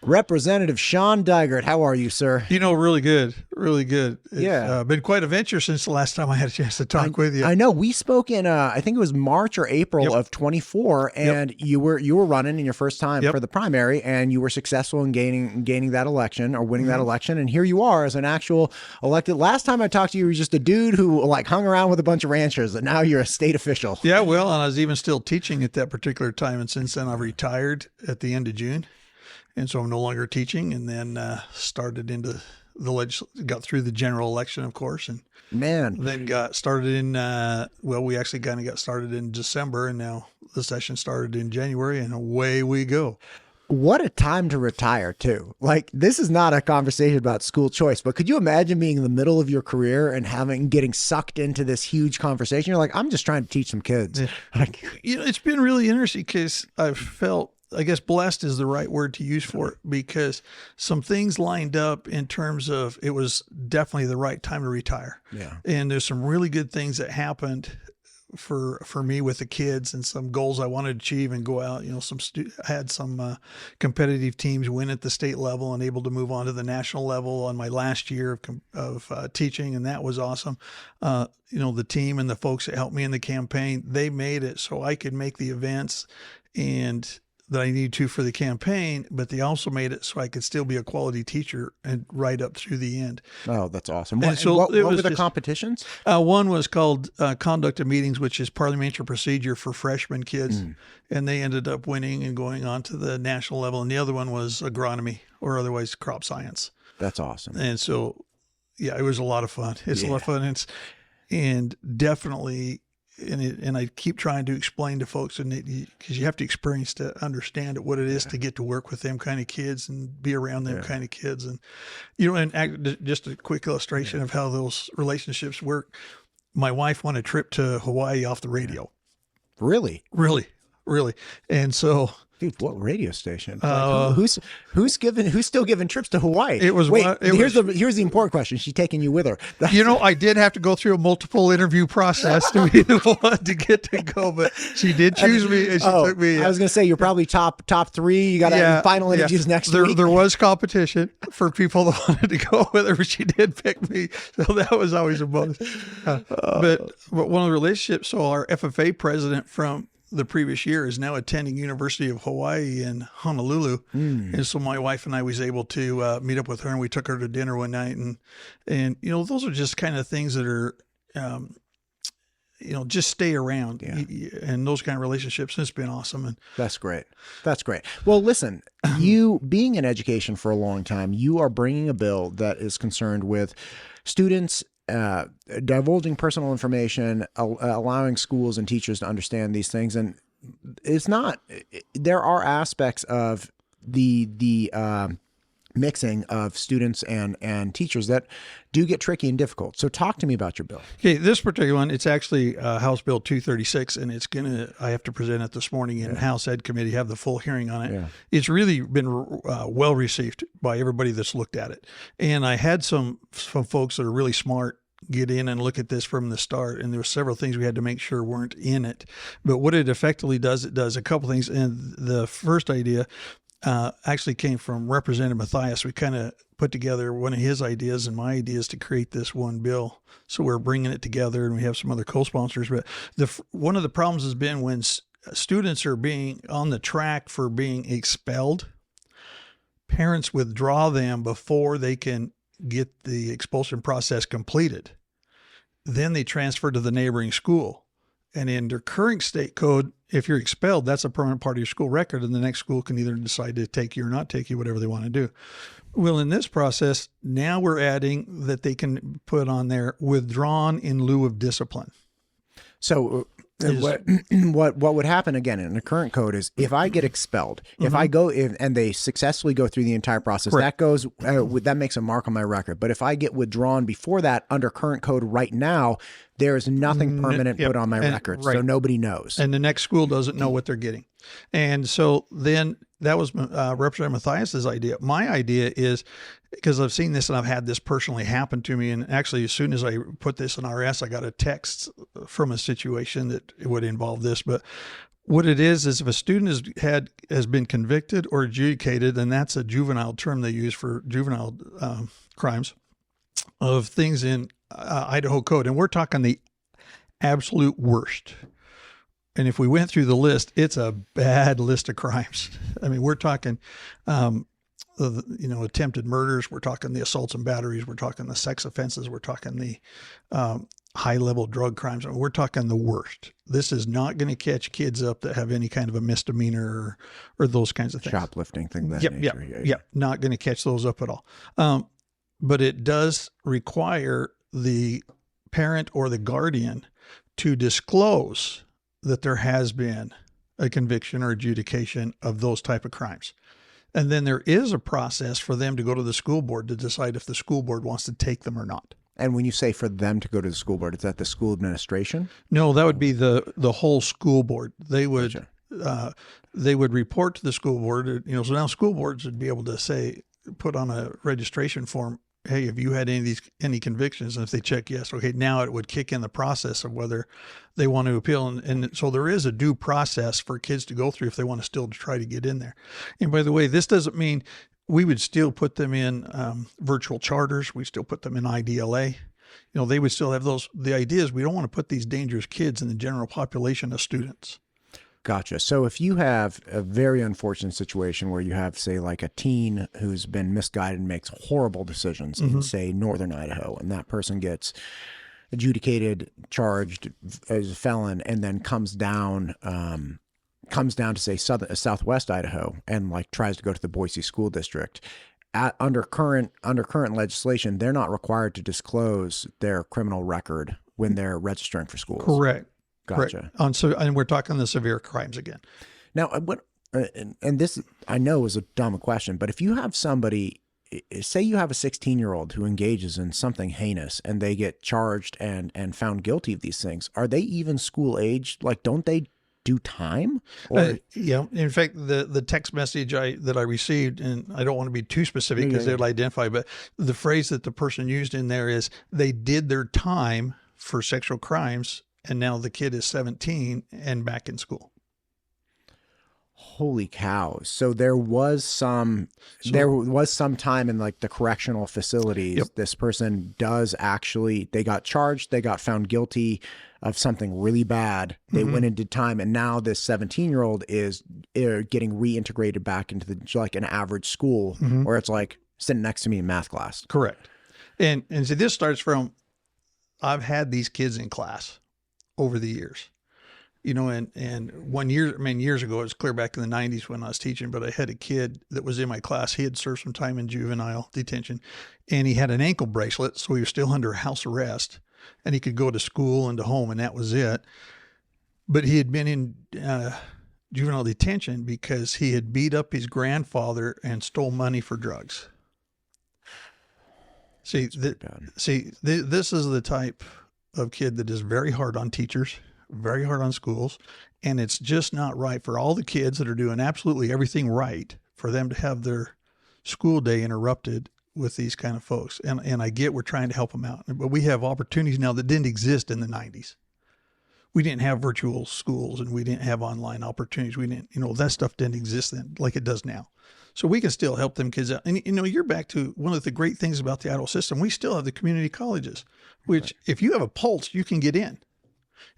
Representative Shawn Dygert, how are you, sir? Really good, really good. Yeah. It's been quite a venture since the last time I had a chance to talk with you. I know we spoke in, I think it was March or April of 24, and you were running in your first time for the primary, and you were successful in gaining that election or winning that election, and here you are as an actual elected. Last time I talked to you, you were just a dude who like hung around with a bunch of ranchers, and now you're a state official. Yeah, well, and I was even still teaching at that particular time, and since then I've retired at the end of June. And so I'm no longer teaching, and then started into got through the general election, of course, and then got started in, we actually kind of got started in December, and now the session started in January, and away we go. What a time to retire, too. Like, this is not a conversation about school choice, but could you imagine being in the middle of your career and getting sucked into this huge conversation? You're like, I'm just trying to teach some kids. Yeah. It's been really interesting because I've felt, I guess blessed is the right word to use for it, because some things lined up in terms of it was definitely the right time to retire. Yeah. And there's some really good things that happened for me with the kids and some goals I wanted to achieve and go out. I had some competitive teams win at the state level and able to move on to the national level on my last year of teaching. And that was awesome. The team and the folks that helped me in the campaign, they made it so I could make the events and that I needed to for the campaign, but they also made it so I could still be a quality teacher and right up through the end. Oh, that's awesome. What were the competitions? One was called Conduct of Meetings, which is parliamentary procedure for freshman kids. And they ended up winning and going on to the national level. And the other one was agronomy, or otherwise crop science. That's awesome. And so, it was a lot of fun. It's a lot of fun. And definitely, and I keep trying to explain to folks, because you have to experience to understand what it is to get to work with them kind of kids and be around them kind of kids. And, just a quick illustration of how those relationships work. My wife won a trip to Hawaii off the radio. Really? Really. And so, dude, what radio station? Who's still giving trips to Hawaii? Here's the important question. She's taking you with her. I did have to go through a multiple interview process to be the one to get to go, but she did choose me, and she took me. I was going to say, you're probably top three. You got final interviews next week. There was competition for people that wanted to go with her, but she did pick me. So that was always a bonus. But one of the relationships, so our FFA president from the previous year is now attending University of Hawaii in Honolulu. And so my wife and I was able to meet up with her, and we took her to dinner one night. And those are just kind of things that are, just stay around and those kind of relationships. It's been awesome. And That's great. Well, listen, you being in education for a long time, you are bringing a bill that is concerned with students divulging personal information, allowing schools and teachers to understand these things. And there are aspects of the mixing of students and teachers that do get tricky and difficult. So talk to me about your bill. Okay, this particular one, it's actually House Bill 236, and I have to present it this morning in House Ed Committee, have the full hearing on it. Yeah. It's really been well received by everybody that's looked at it. And I had some folks that are really smart get in and look at this from the start, and there were several things we had to make sure weren't in it. But what it effectively does, it does a couple things. And the first idea actually came from Representative Mathias. We kind of put together one of his ideas and my ideas to create this one bill. So we're bringing it together, and we have some other co-sponsors. But one of the problems has been when students are being on the track for being expelled, parents withdraw them before they can get the expulsion process completed. Then they transfer to the neighboring school. And in their current state code, if you're expelled, that's a permanent part of your school record, and the next school can either decide to take you or not take you, whatever they want to do. Well, in this process, now we're adding that they can put on there withdrawn in lieu of discipline. So what would happen again in the current code is if I get expelled, if I go and they successfully go through the entire process, that makes a mark on my record. But if I get withdrawn before that under current code right now, there is nothing permanent put on my record. So nobody knows. And the next school doesn't know what they're getting. And so then that was Representative Mathias's idea. My idea is, because I've seen this and I've had this personally happen to me. And actually, as soon as I put this in RS, I got a text from a situation that it would involve this. But What it is if a student has been convicted or adjudicated, and that's a juvenile term they use for juvenile crimes of things in Idaho code, and we're talking the absolute worst. And if we went through the list, it's a bad list of crimes. I mean, we're talking, attempted murders. We're talking the assaults and batteries. We're talking the sex offenses. We're talking the high-level drug crimes. I mean, we're talking the worst. This is not going to catch kids up that have any kind of a misdemeanor or those kinds of things. Shoplifting, things of that nature. Yep. Not going to catch those up at all. But it does require the parent or the guardian to disclose that there has been a conviction or adjudication of those type of crimes. And then there is a process for them to go to the school board to decide if the school board wants to take them or not. And when you say for them to go to the school board, is that the school administration? No, that would be the whole school board. They would they would report to the school board. So now school boards would be able to say, put on a registration form, hey, have you had any convictions? And if they check yes, okay, now it would kick in the process of whether they want to appeal. And so there is a due process for kids to go through if they want to still try to get in there. And by the way, this doesn't mean we would still put them in virtual charters. We still put them in IDLA. They would still have those. The idea is we don't want to put these dangerous kids in the general population of students. Gotcha. So if you have a very unfortunate situation where you have, say, like a teen who's been misguided and makes horrible decisions in, say, northern Idaho, and that person gets adjudicated, charged as a felon, and then comes down to, say, southwest Idaho and like tries to go to the Boise school district. Under current legislation, they're not required to disclose their criminal record when they're registering for schools. Correct. Gotcha. Right. And we're talking the severe crimes again. Now, and this I know is a dumb question, but if you have somebody, say you have a 16-year-old who engages in something heinous and they get charged and found guilty of these things, are they even school age? Like, don't they do time? Or in fact, the text message that I received, and I don't want to be too specific because they'll identify, but the phrase that the person used in there is they did their time for sexual crimes. And now the kid is 17 and back in school. Holy cow. So there was some time in like the correctional facilities. Yep. This person they got charged, they got found guilty of something really bad. They went and did time. And now this 17-year-old is getting reintegrated back into like an average school where it's like sitting next to me in math class. Correct. And so this starts from, I've had these kids in class over the years, and 1 year, years ago, it was clear back in the 90s when I was teaching, but I had a kid that was in my class. He had served some time in juvenile detention and he had an ankle bracelet. So he was still under house arrest and he could go to school and to home and that was it. But he had been in juvenile detention because he had beat up his grandfather and stole money for drugs. This is the type of kid that is very hard on teachers, very hard on schools, and it's just not right for all the kids that are doing absolutely everything right for them to have their school day interrupted with these kind of folks. And I get we're trying to help them out, but we have opportunities now that didn't exist in the 90s. We didn't have virtual schools and we didn't have online opportunities. We didn't, that stuff didn't exist then like it does now. So we can still help them kids out. And, you're back to one of the great things about the Idaho system. We still have the community colleges, which if you have a pulse, you can get in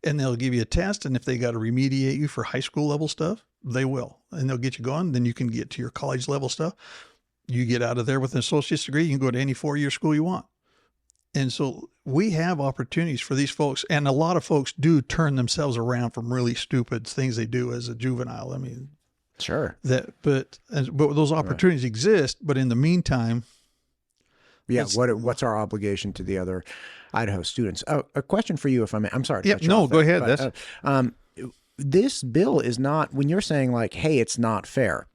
and they'll give you a test. And if they got to remediate you for high school level stuff, they will, and they'll get you going. Then you can get to your college level stuff. You get out of there with an associate's degree. You can go to any 4-year school you want. And so we have opportunities for these folks. And a lot of folks do turn themselves around from really stupid things they do as a juvenile. Sure. But those opportunities exist. But in the meantime, what's our obligation to the other Idaho students? Oh, a question for you, if I may. I'm sorry. Go ahead. This bill is not. When you're saying like, hey, it's not fair.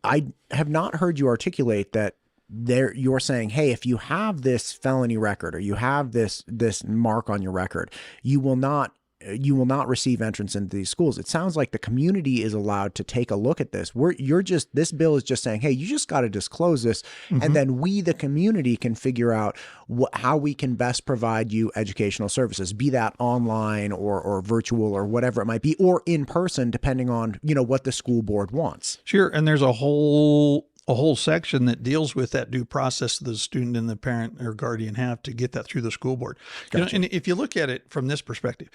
I have not heard you articulate that. You're saying, hey, if you have this felony record or you have this mark on your record, you will not you will not receive entrance into these schools. It sounds like the community is allowed to take a look at this. This bill is just saying, hey, you just got to disclose this. And then we, the community, can figure out how we can best provide you educational services, be that online or virtual or whatever it might be, or in person, depending on, what the school board wants. Sure. And there's a whole section that deals with that due process that the student and the parent or guardian have to get that through the school board. Gotcha. And if you look at it from this perspective,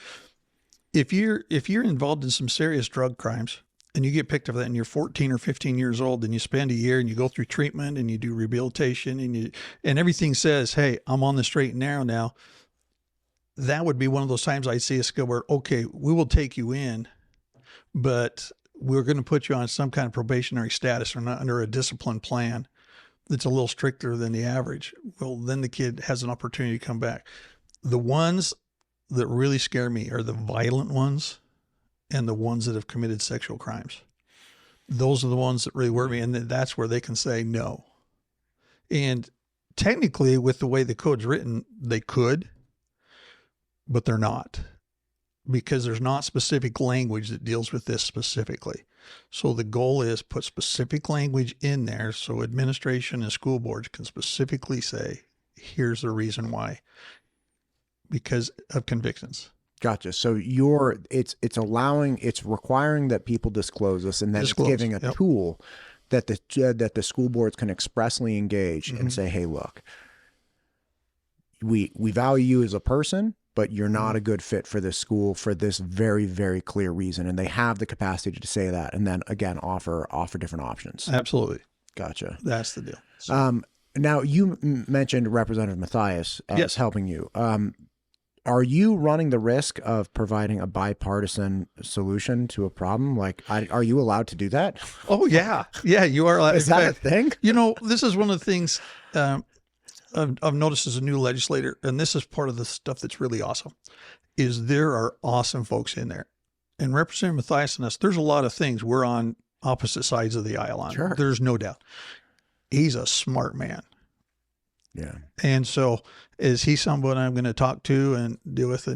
if you're involved in some serious drug crimes and you get picked up for that and you're 14 or 15 years old and you spend a year and you go through treatment and you do rehabilitation and everything says, hey, I'm on the straight and narrow now, that would be one of those times I'd see us go where, okay, we will take you in, but we're going to put you on some kind of probationary status or not under a discipline plan that's a little stricter than the average. Well, then the kid has an opportunity to come back. The ones that really scare me are the violent ones and the ones that have committed sexual crimes. Those are the ones that really worry me. And that's where they can say no. And technically, with the way the code's written, they could, but they're not, because there's not specific language that deals with this specifically. So the goal is put specific language in there so administration and school boards can specifically say, here's the reason why, because of convictions. Gotcha. So it's requiring that people disclose this, and then it's giving a tool that the school boards can expressly engage and say, hey, look, we value you as a person, but you're not a good fit for this school for this very, very clear reason. And they have the capacity to say that, and then again, offer different options. Absolutely. Gotcha. That's the deal. So, now you mentioned Representative Mathias as helping you. Are you running the risk of providing a bipartisan solution to a problem? Like, are you allowed to do that? Oh yeah. Yeah, you are allowed. Is that a thing? This is one of the things, I've noticed as a new legislator, and this is part of the stuff that's really awesome, is there are awesome folks in there. And Representative Mathias and us, there's a lot of things we're on opposite sides of the aisle on. Sure. There's no doubt. He's a smart man. Yeah. And so is he someone I'm going to talk to and deal with?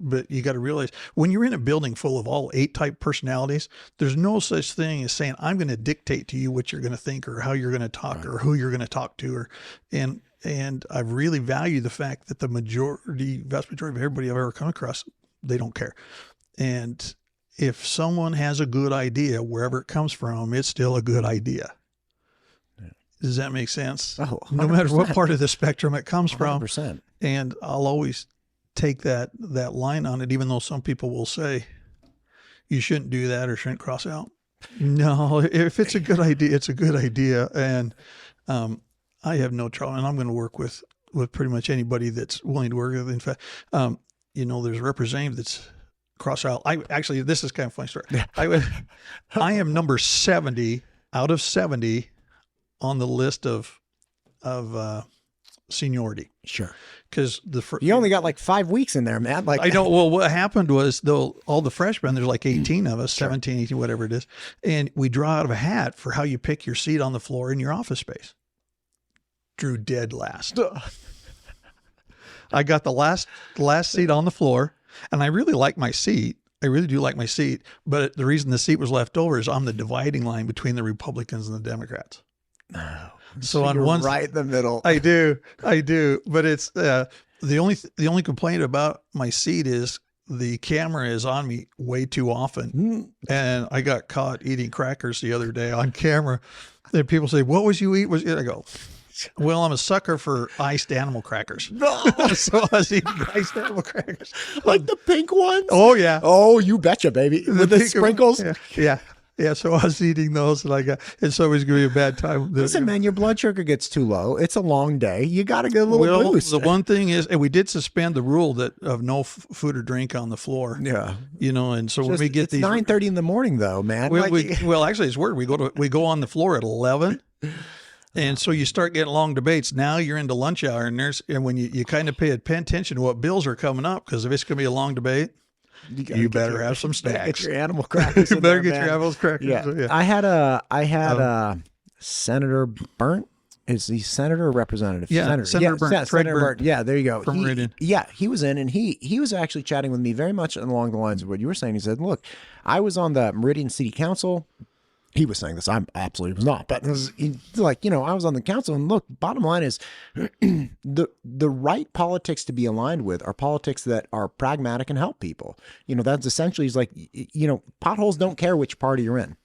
But you got to realize when you're in a building full of all 8 type personalities, there's no such thing as saying, I'm going to dictate to you what you're going to think or how you're going to talk or who you're going to talk to. And I really value the fact that the vast majority of everybody I've ever come across, they don't care. And if someone has a good idea, wherever it comes from, it's still a good idea. Does that make sense? Oh, 100%. No matter what part of the spectrum it comes 100%. from. And I'll always take that line on it, even though some people will say you shouldn't do that or shouldn't cross out. No, if it's a good idea, it's a good idea. And I have no trouble. And I'm going to work with pretty much anybody that's willing to work with. In fact, there's a representative that's cross out. This is kind of a funny story. I am number 70 out of 70 on the list of seniority. Sure. Because you only got like 5 weeks in there, man. Like, I don't. Well, what happened was, though, all the freshmen, there's like 18 of us, 17, 18, whatever it is. And we draw out of a hat for how you pick your seat on the floor in your office space. Drew dead last. I got the last seat on the floor, and I really like my seat. I really do like my seat. But the reason the seat was left over is I'm the dividing line between the Republicans and the Democrats. Oh, so on one right in the middle. I do. But it's the only complaint about my seat is the camera is on me way too often. And I got caught eating crackers the other day on camera. And people say, "What was you eat?" I go, "Well, I'm a sucker for iced animal crackers." So I was eating iced animal crackers. Like the pink ones? Oh yeah. Oh, you betcha, baby. With the sprinkles? Yeah, so I was eating those, and so it was going to be a bad time. Listen, man, your blood sugar gets too low. It's a long day. You got to get a little boost. The one thing is, and we did suspend the rule of no food or drink on the floor. Yeah, and so when we get it's 9:30 in the morning, though, man. Well, actually, it's weird. We go on the floor at 11. And so you start getting long debates. Now you're into lunch hour, and when you kind of pay attention to what bills are coming up, because if it's going to be a long debate, you better have some snacks. Get your animal crackers. You better get your animal crackers. Yeah. I had Senator Burnt Is he senator or representative? Yeah, Senator Burnt. Fred Senator Burnt. Yeah, there you go. From Meridian. Yeah, he was in, and he was actually chatting with me very much along the lines of what you were saying. He said, "Look, I was on the Meridian City Council." He was saying this. I absolutely was not, but it was like, I was on the council, and look, bottom line is the right politics to be aligned with are politics that are pragmatic and help people. That's essentially, he's like, potholes don't care which party you're in.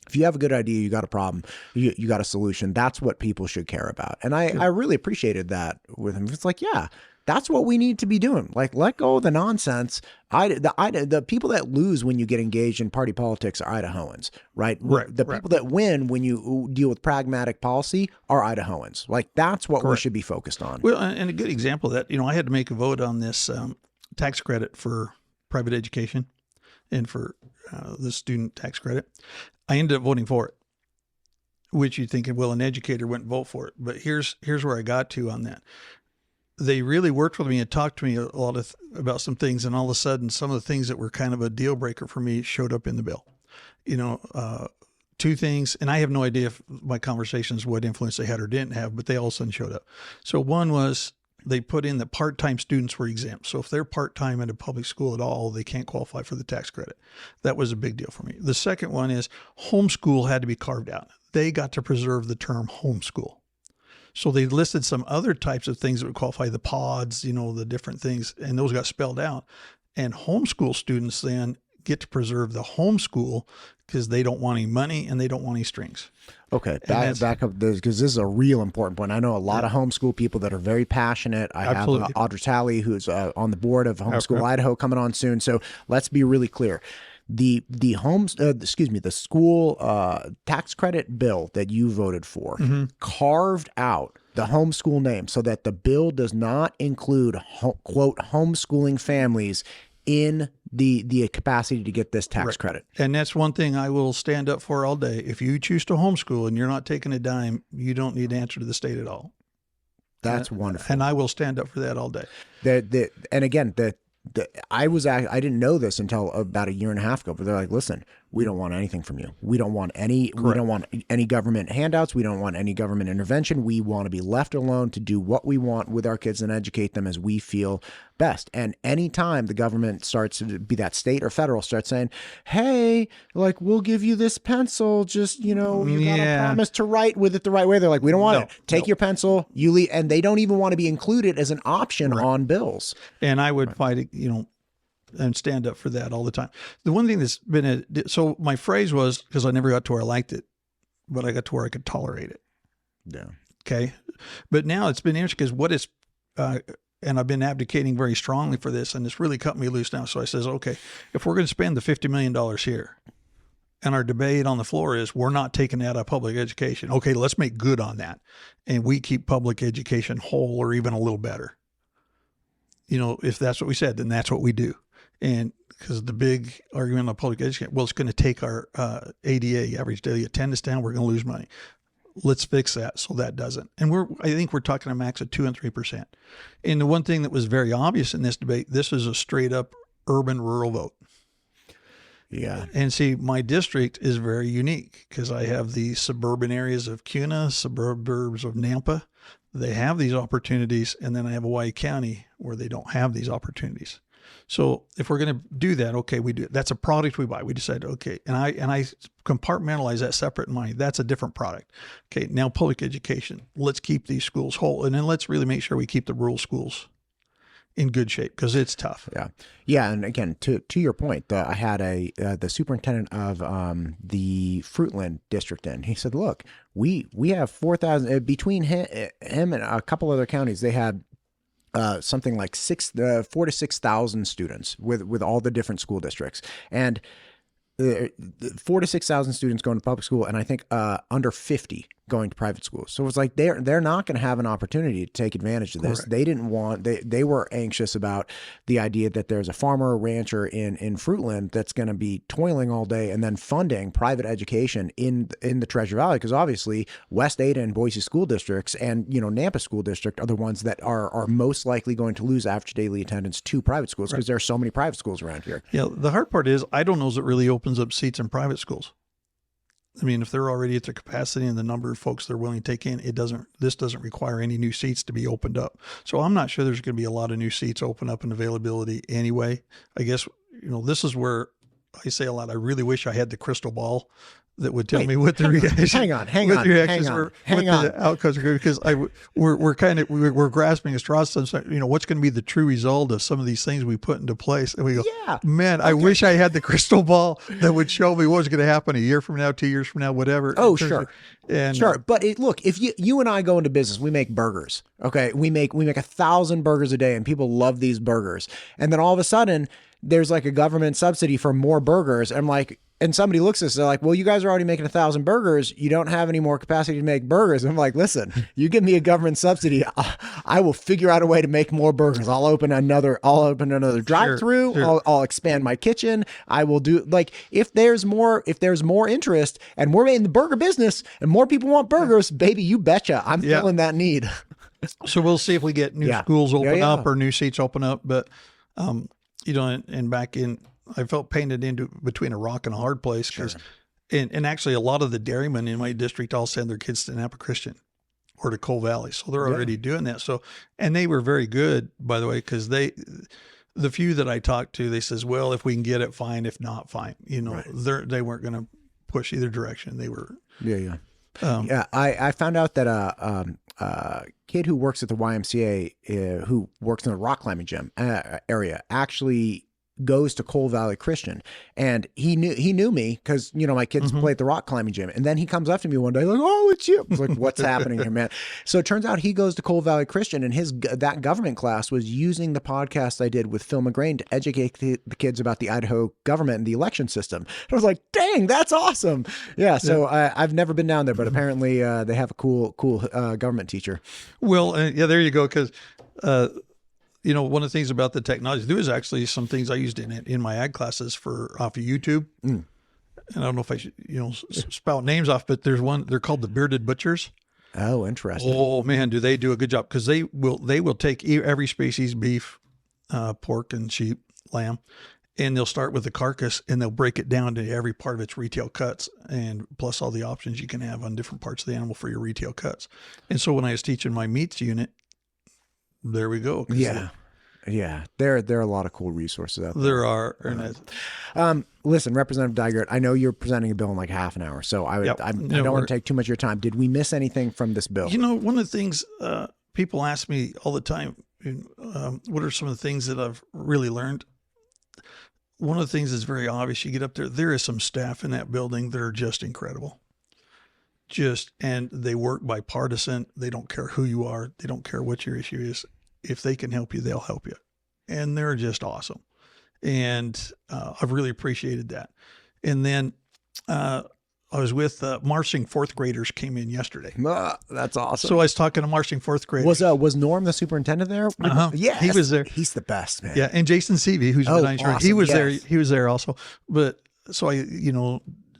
If you have a good idea, you got a problem, you got a solution. That's what people should care about. And I really appreciated that with him. It's like, yeah, that's what we need to be doing. Like, let go of the nonsense. The people that lose when you get engaged in party politics are Idahoans, right? The people that win when you deal with pragmatic policy are Idahoans. Like, that's what we should be focused on. Well, and a good example of that, I had to make a vote on this tax credit for private education and for the student tax credit. I ended up voting for it, which you're thinking, well, an educator wouldn't vote for it. But here's where I got to on that. They really worked with me and talked to me a lot about some things. And all of a sudden, some of the things that were kind of a deal breaker for me showed up in the bill. Two things, and I have no idea if my conversations, what influence they had or didn't have, but they all of a sudden showed up. So one was they put in that part-time students were exempt. So if they're part-time at a public school at all, they can't qualify for the tax credit. That was a big deal for me. The second one is homeschool had to be carved out. They got to preserve the term homeschool. So they listed some other types of things that would qualify, the pods, the different things, and those got spelled out. And homeschool students then get to preserve the homeschool because they don't want any money and they don't want any strings. Okay, back up this, because this is a real important point. I know a lot of homeschool people that are very passionate. I have Audra Talley, who's on the board of Homeschool Idaho, coming on soon. So let's be really clear. The school tax credit bill that you voted for carved out the homeschool name so that the bill does not include quote homeschooling families in the capacity to get this tax credit. And that's one thing I will stand up for all day. If you choose to homeschool and you're not taking a dime, you don't need to answer to the state at all. That's wonderful. And I will stand up for that all day. And again, I didn't know this until about a year and a half ago, but they're like, listen, we don't want anything from you. We don't want any government handouts. We don't want any government intervention. We want to be left alone to do what we want with our kids and educate them as we feel best. And anytime the government starts to be that state or federal starts saying, hey, like, we'll give you this pencil, just, you got to promise to write with it the right way. They're like, we don't want it. Take your pencil, you leave. And they don't even want to be included as an option on bills. And I would fight it, and stand up for that all the time. The one thing that's been so my phrase was, because I never got to where I liked it, but I got to where I could tolerate it. Yeah. Okay. But now it's been interesting because what is, and I've been advocating very strongly for this, and it's really cut me loose now. So I says, okay, if we're going to spend the $50 million here, and our debate on the floor is we're not taking that out of public education. Okay, let's make good on that. And we keep public education whole or even a little better. If that's what we said, then that's what we do. And because the big argument on public education, well, it's going to take our ADA, average daily attendance, down. We're going to lose money. Let's fix that so that doesn't. And I think we're talking a max of 2 and 3%. And the one thing that was very obvious in this debate, this is a straight up urban-rural vote. Yeah. And see, my district is very unique because I have the suburban areas of Kuna, suburbs of Nampa. They have these opportunities. And then I have Hawaii County where they don't have these opportunities. So if we're going to do that, okay, we do it. That's a product we buy. We decide, okay, and I compartmentalize that separate in mind. That's a different product. Okay, now public education. Let's keep these schools whole, and then let's really make sure we keep the rural schools in good shape because it's tough. Yeah. And again, to your point, I had the superintendent of the Fruitland district in. He said, look, we have 4,000 between him and a couple other counties. They had something like 4,000 to 6,000 students with all the different school districts, and 4,000 to 6,000 students going to public school, and I think under 50 going to private schools. So it's like they're not going to have an opportunity to take advantage of this. Correct. They were anxious about the idea that there's a farmer or rancher in Fruitland that's going to be toiling all day and then funding private education in the Treasure Valley, because obviously West Ada and Boise school districts and Nampa school district are the ones that are most likely going to lose average daily attendance to private schools because there are so many private schools around here. Yeah, the hard part is I don't know if it really opens up seats in private schools. I mean, if they're already at their capacity and the number of folks they're willing to take in, this doesn't require any new seats to be opened up. So I'm not sure there's going to be a lot of new seats open up in availability anyway. I guess, this is where I say a lot. I really wish I had the crystal ball that would tell me what the reactions. Hang on. The outcomes are good, because we're grasping at straws. What's going to be the true result of some of these things we put into place? And we go, man, I wish I had the crystal ball that would show me what's going to happen a year from now, 2 years from now, whatever. Oh, sure. But look, if you and I go into business, we make burgers. Okay. We make 1,000 burgers a day, and people love these burgers. And then all of a sudden there's like a government subsidy for more burgers. And I'm like, and somebody looks at us, they're like, well, you guys are already making 1,000 burgers. You don't have any more capacity to make burgers. I'm like, listen, you give me a government subsidy, I will figure out a way to make more burgers. I'll open another drive-through. Sure. I'll expand my kitchen. I will do, like, if there's more interest and we're in the burger business and more people want burgers, baby, you betcha. I'm filling that need. So we'll see if we get new schools open up or new seats open up. But, and back in, I felt painted into between a rock and a hard place, because, and actually a lot of the dairymen in my district all send their kids to Napa Christian or to Coal Valley. So they're already doing that. So, and they were very good, by the way, because the few that I talked to, they says, well, if we can get it, fine. If not, fine. They weren't going to push either direction. They were. I found out that a kid who works at the YMCA, who works in the rock climbing gym area, actually goes to Coal Valley Christian, and he knew me because my kids play at the rock climbing gym, and then he comes up to me one day like, oh, it's you. I was like, what's happening here, man? So it turns out he goes to Coal Valley Christian, and that government class was using the podcast I did with Phil McGrain to educate the kids about the Idaho government and the election system. And I was like, dang, that's awesome. So I've never been down there, but apparently they have a cool government teacher. Well, there you go, because one of the things about the technology, there was actually some things I used in my ag classes off of YouTube. And I don't know if I should, spout names off, but there's one, they're called the Bearded Butchers. Oh, interesting. Oh man, do they do a good job? Because they will take every species, beef, pork and sheep, lamb, and they'll start with the carcass and they'll break it down to every part of its retail cuts, and plus all the options you can have on different parts of the animal for your retail cuts. And so when I was teaching my meats unit, there we go. Yeah. There are a lot of cool resources out there. There are. Listen, Representative Dygert, I know you're presenting a bill in like half an hour, so I don't want to take too much of your time. Did we miss anything from this bill? One of the things people ask me all the time, what are some of the things that I've really learned? One of the things that's very obvious, you get up there is some staff in that building that are just incredible. And they work bipartisan. They don't care who you are. They don't care what your issue is. If they can help you, they'll help you. And they're just awesome. And I've really appreciated that. And then I was with marching fourth graders came in yesterday. That's awesome. So I was talking to marching fourth graders. Was Norm the superintendent there? Yeah, he was there. He's the best, man. Yeah, and Jason Seavey, who's been awesome. He was there. He was there also. But so I,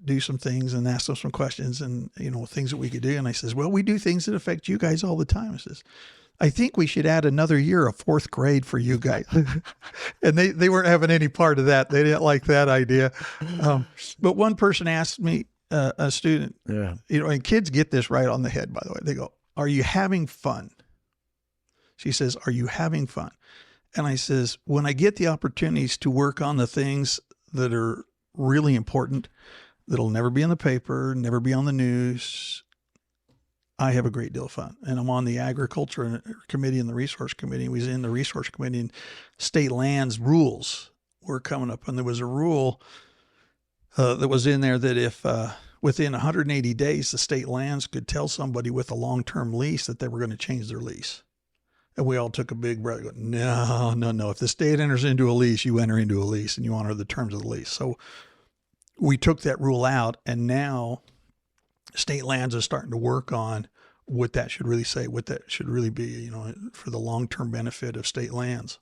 do some things and ask them some questions and, things that we could do. And I says, well, we do things that affect you guys all the time. I says, I think we should add another year of fourth grade for you guys. And they weren't having any part of that. They didn't like that idea. But one person asked me, a student, and kids get this right on the head, by the way. They go, are you having fun? She says, are you having fun? And I says, when I get the opportunities to work on the things that are really important, that'll never be in the paper, never be on the news, I have a great deal of fun. And I'm on the agriculture committee and the resource committee. We was in the resource committee, and state lands rules were coming up. And there was a rule that was in there that if within 180 days, the state lands could tell somebody with a long-term lease that they were going to change their lease. And we all took a big breath. Go, no. If the state enters into a lease, you enter into a lease and you honor the terms of the lease. So we took that rule out, and now state lands are starting to work on what that should really say, what that should really be, for the long-term benefit of state lands,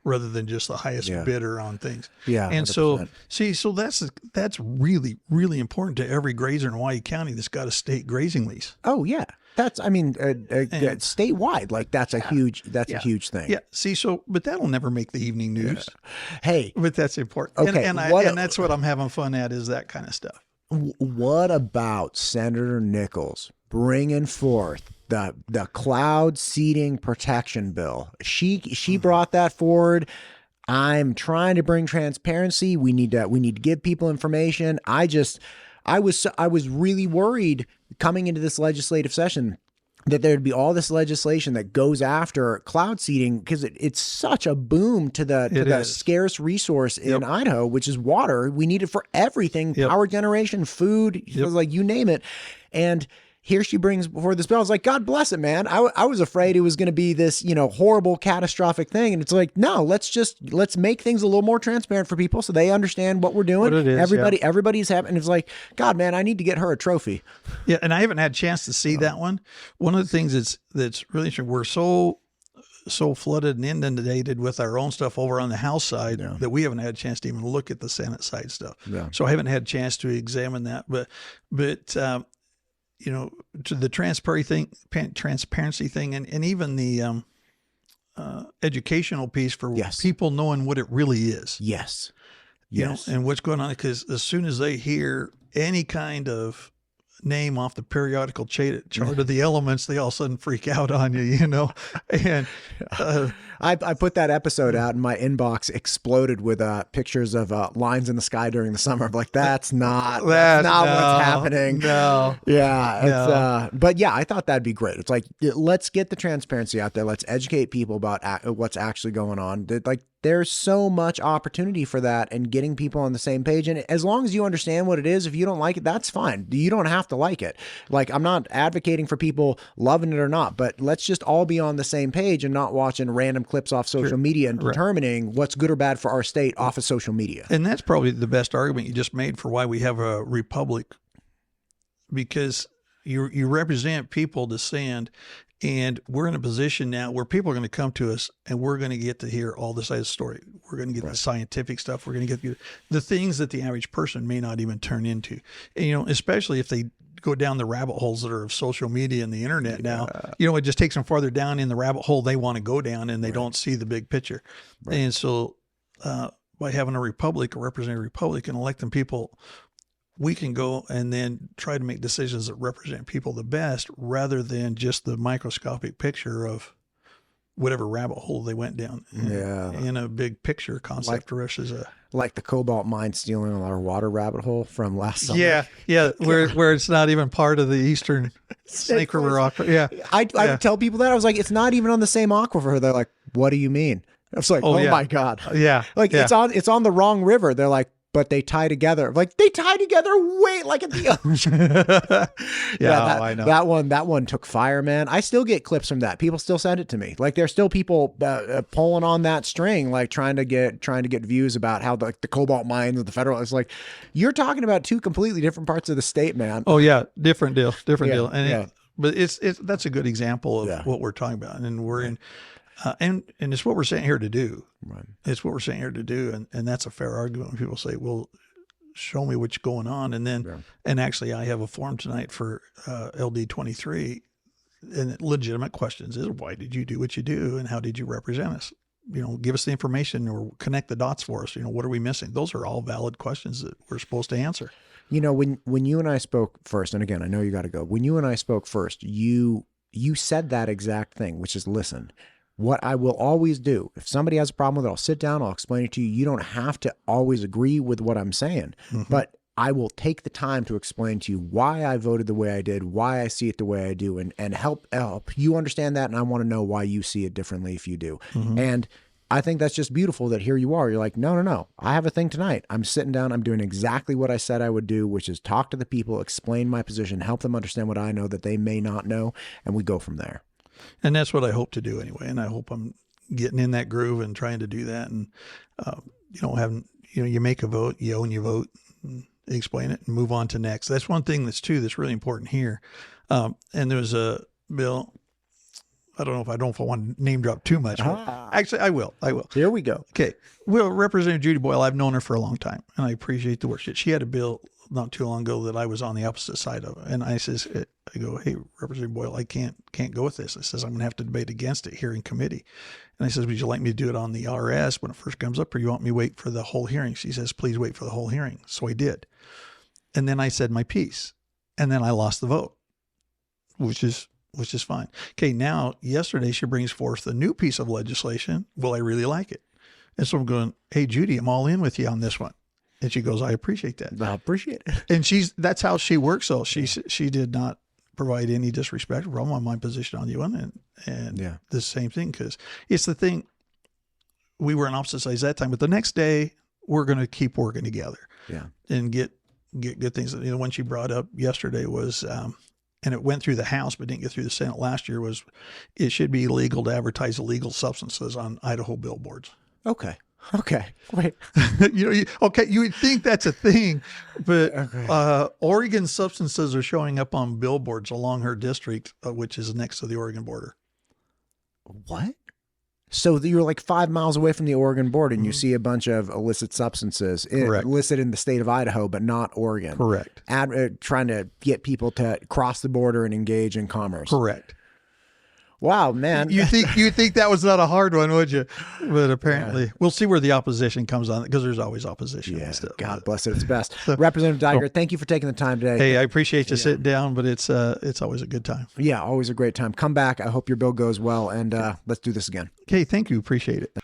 rather than just the highest bidder on things. Yeah. And 100%. so that's really, really important to every grazer in Hawaii County that's got a state grazing lease. Oh yeah. That's, statewide, like that's a huge huge thing. Yeah. See, but that'll never make the evening news. Hey, but that's important. Okay. And that's what I'm having fun at, is that kind of stuff. What about Senator Nichols bringing forth the cloud seeding protection bill? She brought that forward. I'm trying to bring transparency. We need to give people information. I was really worried coming into this legislative session that there'd be all this legislation that goes after cloud seeding because it's such a boom to the scarce resource in Idaho, which is water. We need it for everything, power generation, food, like you name it. And here she brings before this bill. I was like, God bless it, man. I was afraid it was going to be this, horrible, catastrophic thing. And it's like, no, let's make things a little more transparent for people so they understand what we're doing. What it is, everybody's happy. And it's like, God, man, I need to get her a trophy. Yeah. And I haven't had a chance to see that one. One of the things that's really interesting, we're so flooded and inundated with our own stuff over on the House side that we haven't had a chance to even look at the Senate side stuff. Yeah. So I haven't had a chance to examine that, but to the transparency thing, and even the educational piece for people knowing what it really is. Yes. And what's going on, because as soon as they hear any kind of name off the periodical chart of the elements, they all of a sudden freak out on you, and I put that episode out and my inbox exploded with pictures of lines in the sky during the summer. I'm like, that's not what's happening. No. Yeah. But yeah, I thought that'd be great. It's like, let's get the transparency out there. Let's educate people about what's actually going on. Like, there's so much opportunity for that and getting people on the same page. And as long as you understand what it is, if you don't like it, that's fine. You don't have to like it. Like, I'm not advocating for people loving it or not, but let's just all be on the same page and not watching random clips off social media and determining what's good or bad for our state off of social media. And that's probably the best argument you just made for why we have a republic, because you represent people to send. And we're in a position now where people are going to come to us and we're going to get to hear all the side of the story. We're going to get the scientific stuff. We're going to get the things that the average person may not even turn into. And, especially if they go down the rabbit holes that are of social media and the internet now, it just takes them farther down in the rabbit hole they want to go down, and they don't see the big picture. And so by having a republic, a representative republic, and electing people, we can go and then try to make decisions that represent people the best, rather than just the microscopic picture of whatever rabbit hole they went down in a big picture concept versus like the cobalt mine stealing our water rabbit hole from last summer. Yeah. Where it's not even part of the Eastern Snake River aquifer. Yeah. I tell people that. I was like, it's not even on the same aquifer. They're like, what do you mean? I was like, oh my God. Yeah. It's on the wrong river. They're like, but they tie together. Like, they tie together way like at the ocean. I know. That one took fire, man. I still get clips from that. People still send it to me. Like, there's still people pulling on that string, like trying to get views about how the cobalt mines of the federal. It's like, you're talking about two completely different parts of the state, man. Oh yeah, different deal. And but it's that's a good example of what we're talking about, and we're in. And it's what we're saying here to do. Right. It's what we're saying here to do. And that's a fair argument when people say, well, show me what's going on. And then, and actually I have a form tonight for LD 23, and legitimate questions is, why did you do what you do? And how did you represent us? Give us the information or connect the dots for us. What are we missing? Those are all valid questions that we're supposed to answer. When you and I spoke first, and again, I know you got to go. When you and I spoke first, you said that exact thing, which is, listen, what I will always do, if somebody has a problem with it, I'll sit down, I'll explain it to you. You don't have to always agree with what I'm saying, but I will take the time to explain to you why I voted the way I did, why I see it the way I do, and help you understand that. And I want to know why you see it differently if you do. And I think that's just beautiful that here you are. You're like, no. I have a thing tonight. I'm sitting down. I'm doing exactly what I said I would do, which is talk to the people, explain my position, help them understand what I know that they may not know. And we go from there. And that's what I hope to do anyway. And I hope I'm getting in that groove and trying to do that. And, you make a vote, you own your vote, and explain it and move on to next. That's one thing that's really important here. And there's a bill. I don't know if I want to name drop too much. Actually, I will. Here we go. Okay. Well, Representative Judy Boyle, I've known her for a long time, and I appreciate the work. She had a bill not too long ago that I was on the opposite side of. And I go, hey, Representative Boyle, I can't go with this. I says, I'm going to have to debate against it here in committee. And I says, would you like me to do it on the RS when it first comes up, or you want me to wait for the whole hearing? She says, please wait for the whole hearing. So I did. And then I said my piece, and then I lost the vote, which is fine. Okay. Now, yesterday she brings forth a new piece of legislation. Well, I really like it. And so I'm going, hey, Judy, I'm all in with you on this one. And she goes, I appreciate that. I appreciate it. And that's how she works. So she did not provide any disrespect or problem on my position on you. And the same thing, because it's the thing, we were on opposite sides that time, but the next day we're going to keep working together and get good things. You know, one she brought up yesterday was, and it went through the House, but didn't get through the Senate last year, was it should be illegal to advertise illegal substances on Idaho billboards. Okay. Wait. You would think that's a thing, but Oregon substances are showing up on billboards along her district, which is next to the Oregon border. What? So you're like 5 miles away from the Oregon border, and you see a bunch of illicit substances listed in the state of Idaho, but not Oregon. Correct. Trying to get people to cross the border and engage in commerce. Correct. Wow, man. You think that was not a hard one, would you? But apparently, we'll see where the opposition comes on, because there's always opposition. Yeah, and stuff. God bless it. It's best. Representative Dygert, thank you for taking the time today. Hey, I appreciate you sitting down, but it's always a good time. Yeah, always a great time. Come back. I hope your bill goes well, and let's do this again. Okay, thank you. Appreciate it.